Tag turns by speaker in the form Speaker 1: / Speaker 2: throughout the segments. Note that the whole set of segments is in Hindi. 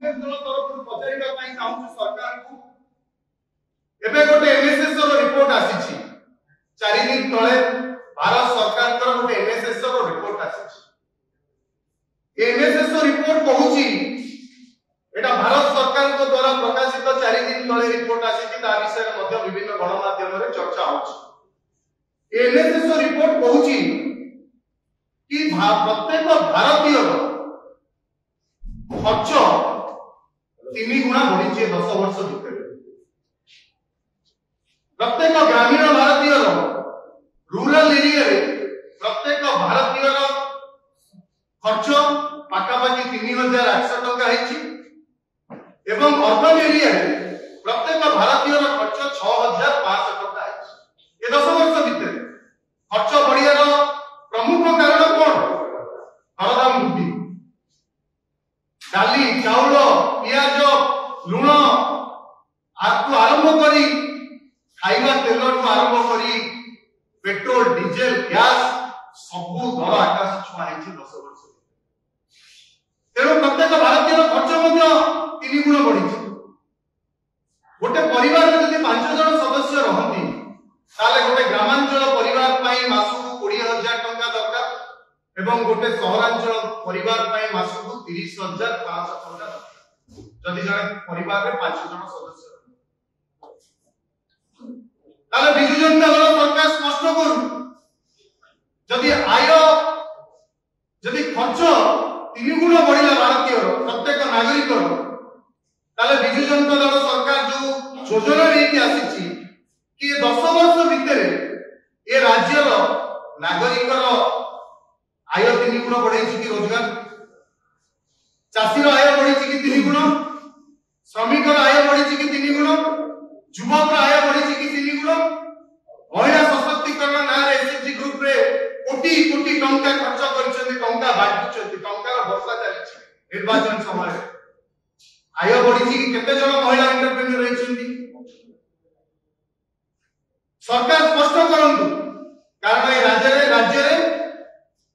Speaker 1: तरफ पचारिबा पई चाहू सरकार को एबे गोटे एमएसएस रो रिपोर्ट आसीछि 4 दिन तळे भारत सरकार कर गोटे एमएसएस रो रिपोर्ट आसीछि एमएसएस रो रिपोर्ट कहूछि एटा भारत सरकार को द्वारा प्रकाशित 4 दिन तळे रिपोर्ट आसीछि ता विषय रे मध्ये विभिन्न गणमाध्यम रे चर्चा होछि एमएसएस रो रिपोर्ट कहूछि कि प्रत्येक भारतीय खर्च 3 गुणा बढ़ी 10 वर्ष भितर प्रत्येक ग्रामीण भारतीय रूरल एरिया रे प्रत्येक भारतीय खर्च पाखापाखि 3800 टका हेछि एवं अर्बन एरिया रे प्रत्येक भारतीय खर्च 6500 टका हेछि ए 10 वर्ष भितर खर्च बढ़ियार प्रमुख कारण कोन दरदाम वृद्धि डाली चाउल पियाज लुण आकु आरंभ करी खाइबा तेल ठू आरंभ करी पेट्रोल डीजल गैस सबु दर आकाश छुआ हेछि 10 वर्ष तेणु प्रत्येक भारतीय खर्च मध्ये 3 गुण बढ़ी गोटे परिवार में यदि 5 जन सदस्य रहती ताले गोटे ग्रामांचल परिवार पई मासकु 20000 टका दरकार एवं गोटे सहरांचल परिवार पई मासकु 30500 टका जदि जने परिवार में 5 जन सदस्य ताले बिजु जनता दल सरकार स्पष्ट करू जदि आय जदि खर्च 3 गुण बढ़िला भारतीय प्रत्येक नागरिक ताले बिजु जनता दल सरकार जो योजना लेके आसीची कि 10 वर्ष भितर ए राज्यर नागरिकर आय 3 गुण बढ़े कि रोजगार चाषी आय बढ़ी कि 3 गुण श्रमिक आय बढ़ी कि 3 गुण युवक आय बढ़ी कि 3 गुण महिला सशक्तिकरण ना एसएचजी ग्रुप रे कोटी कोटी टंका खर्च करछन्ती टंका बांटुछन्ती टंकार वर्षा चलिछि निर्वाचन समय आय बढ़ी कि केते जन महिला एंटरप्रेन्योर रहिछन्ती सरकार स्पष्ट करंतु कारण ए राज्य रे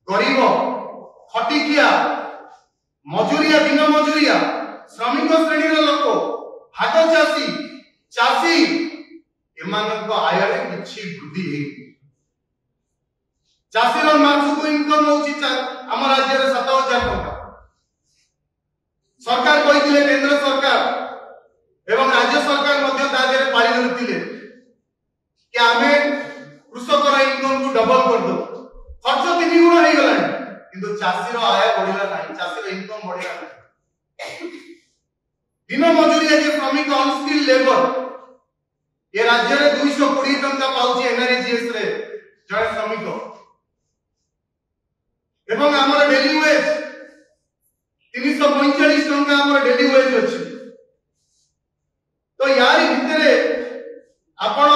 Speaker 1: गरीब खटिकिया मजूरिया दिन मजूरिया श्रमिक श्रेणी रो लोक हाथ चासी एमानक आय रे किछि वृद्धि हे चासी रो मासको इनकम होछि हम राज्य रे 7000 टका सरकार कहिथिले केंद्र सरकार एवं राज्य सरकार मध्ये तादेरे पाळी धरथिले कि आमे कृषक रो इनकम को डबल कर दो खर्च 3 गुण हे गलानी किंतु चासी रो आय बढ़िला नाही चासी रो इनकम बढ़िला नाही दिन मजूरी जे श्रमिक अनस्किल लेबर ये राज्य रे 220 टंका पाउची एनआरजीएस रे जय श्रमिक एवं हमर डेली वेज 345 टंका हमर डेली वेज अछि तो यारी भितरे आपण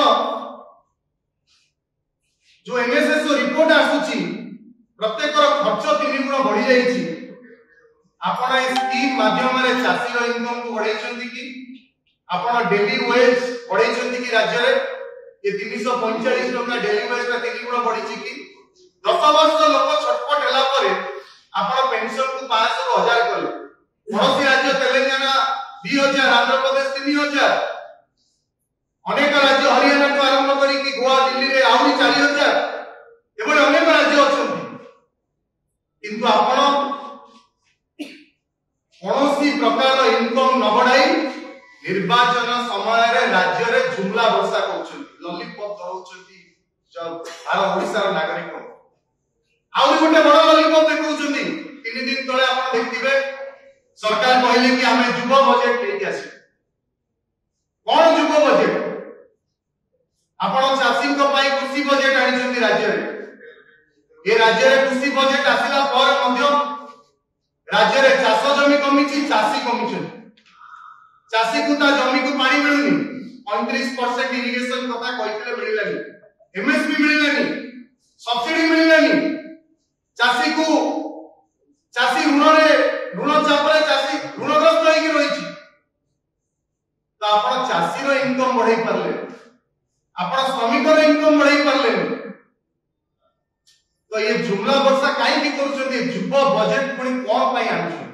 Speaker 1: जो एमएसएस रिपोर्ट आसुची प्रत्येक खर्च 3 गुण बढ़ी जाईची आपण ए स्कीम माध्यम रे चासी रो इनकम को बढ़ाइछन्ती कि आपण डेली वेज बढ़ाइछन्ती कि राज्य रे ये 345 टका डेली वेज रे 3 गुण बढ़ीची कि 10 वर्ष लोक छटपट होला परे आपण पेंशन को 500 रो 1000 करले पड़ोसी राज्य तेलंगाना 2000 आंध्र प्रदेश 3000 अनेक राज्य हरियाणा को आरंभ करी कि गोवा दिल्ली रे आउरी 4000 एबळे अनेक राज्य अछन्ती किंतु आपण कोनोसी प्रकार इनकम न बढ़ाई निर्वाचन समय रे राज्य रे जुमला वर्षा करछन्ती लॉलीपॉप दरौछन्ती जब आर ओडिसा रो नागरिक आउरी गोटे बड़ लॉलीपॉप देखौछन्ती 3 दिन तळे आपण देखिबे सरकार कहले कि हमें युवा बजट लेके आसी कोन युवा बजट आपण चाषी को पाई कृषि बजट आनिछन्ती राज्य रे ए राज्य रे कृषि बजट आसिला पर मध्य राज्य रे चाष जमी कमिछि चाषी कमिछन चाषी को ता जमी को पानी मिलुनी 35% इरिगेशन कथा कहितले मिलिलानी एमएसपी मिलिलानी सब्सिडी मिलिलानी चाषी को चाषी ऋण चाप रे चाषी ऋणग्रस्त होई कि रहिछि तो आपण चाषी रो इनकम बढ़ाई परले आपण श्रमिक रो इनकम बढ़ाई परले तो ये जुमला वर्षा काई की करूछन्ती युवा बजट पुणी कोन पई आनुछन्ती